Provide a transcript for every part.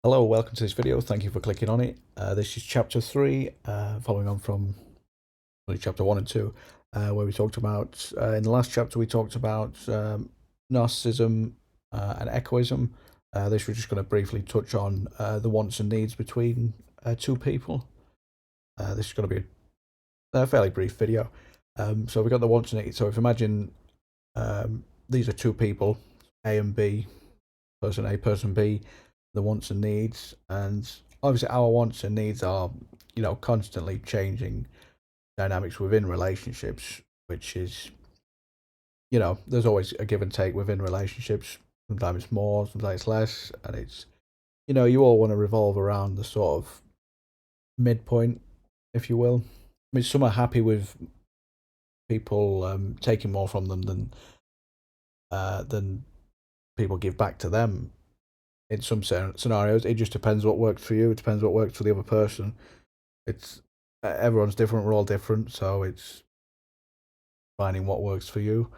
Hello, welcome to this video. Thank you for clicking on it. This is chapter 3, following on from chapter 1 and 2, where we talked about, in the last chapter, we talked about narcissism and egoism. This we're just going to briefly touch on the wants and needs between two people. This is going to be a fairly brief video. So we've got the wants and needs. So if you imagine these are two people, A and B, person A, person B, the wants and needs, and obviously our wants and needs are, constantly changing dynamics within relationships, which is, there's always a give and take within relationships. Sometimes more, sometimes less, and it's, you all want to revolve around the sort of midpoint, if you will. I mean, some are happy with people taking more from them than people give back to them. In some scenarios, it just depends what works for you. It depends what works for the other person. It's everyone's different. We're all different, so it's finding what works for you,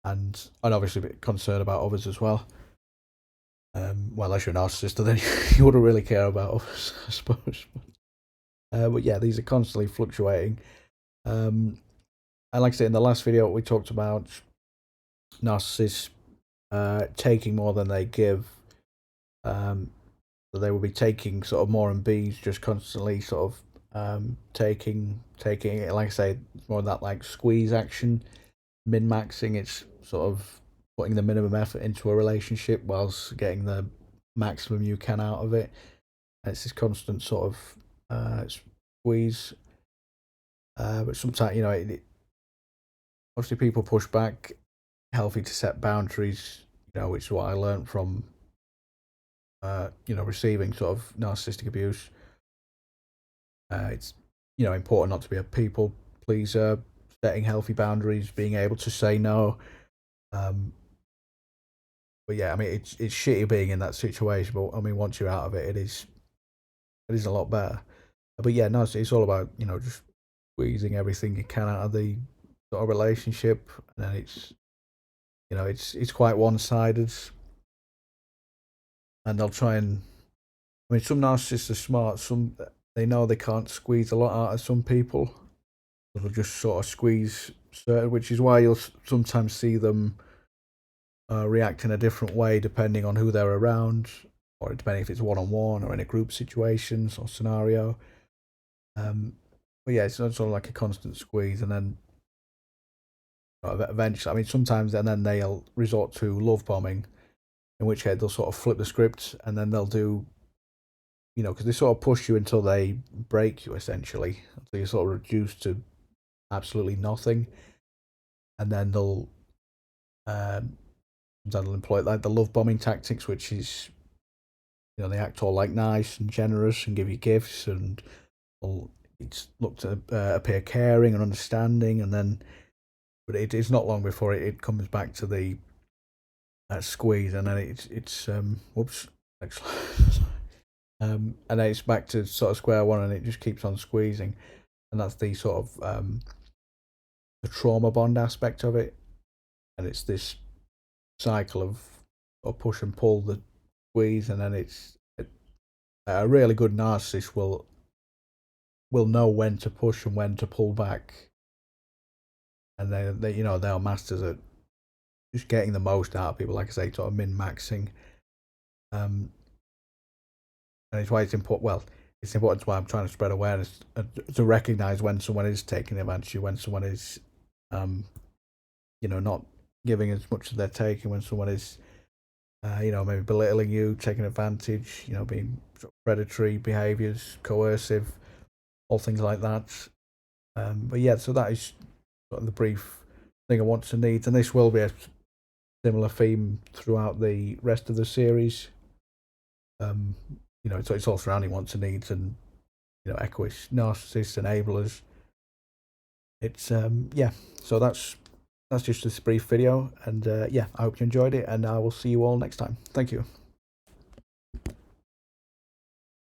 and obviously a bit concerned about others as well. Well, unless you're a narcissist, then you wouldn't really care about others, I suppose. But yeah, these are constantly fluctuating. And like I said in the last video, we talked about narcissists taking more than they give. So they will be taking sort of more and B's, just constantly sort of taking it. Like I say, it's more of that like squeeze action, min-maxing. It's sort of putting the minimum effort into a relationship whilst getting the maximum you can out of it. And it's this constant sort of squeeze. But sometimes, obviously people push back. Healthy to set boundaries, which is what I learned from receiving sort of narcissistic abuse. It's important not to be a people pleaser, setting healthy boundaries, being able to say no. But yeah, I mean it's shitty being in that situation, but I mean once you're out of it, it is a lot better. But yeah, no, it's all about just squeezing everything you can out of the sort of relationship, and then it's quite one-sided. And they'll try and, I mean, some narcissists are smart. Some, they know they can't squeeze a lot out of some people. They'll just sort of squeeze certain, which is why you'll sometimes see them react in a different way depending on who they're around, or depending if it's one-on-one or in a group situations or scenario. But yeah, it's sort of like a constant squeeze, and then eventually, I mean, sometimes, and then they'll resort to love bombing, in which case they'll sort of flip the script, and then they'll do, because they sort of push you until they break you, essentially, until you're sort of reduced to absolutely nothing, and then they'll employ like the love bombing tactics, which is, they act all like nice and generous and give you gifts, and it's look to appear caring and understanding, and then, but it's not long before it comes back to the squeeze, and then it's whoops, and then it's back to sort of square one, and it just keeps on squeezing, and that's the sort of the trauma bond aspect of it, and it's this cycle of push and pull, the squeeze, and then a really good narcissist will know when to push and when to pull back, and they're masters at just getting the most out of people, like I say, sort of min-maxing. And it's why it's important. Well, it's important. Why I'm trying to spread awareness to recognize when someone is taking advantage of you, when someone is, not giving as much as they're taking, when someone is, maybe belittling you, taking advantage, being sort of predatory behaviors, coercive, all things like that. But yeah, so that is sort of the brief thing I want to need, and this will be a similar theme throughout the rest of the series. It's all surrounding wants and needs, and egoists, narcissists, enablers. It's yeah. So that's just this brief video, and yeah, I hope you enjoyed it, and I will see you all next time. Thank you.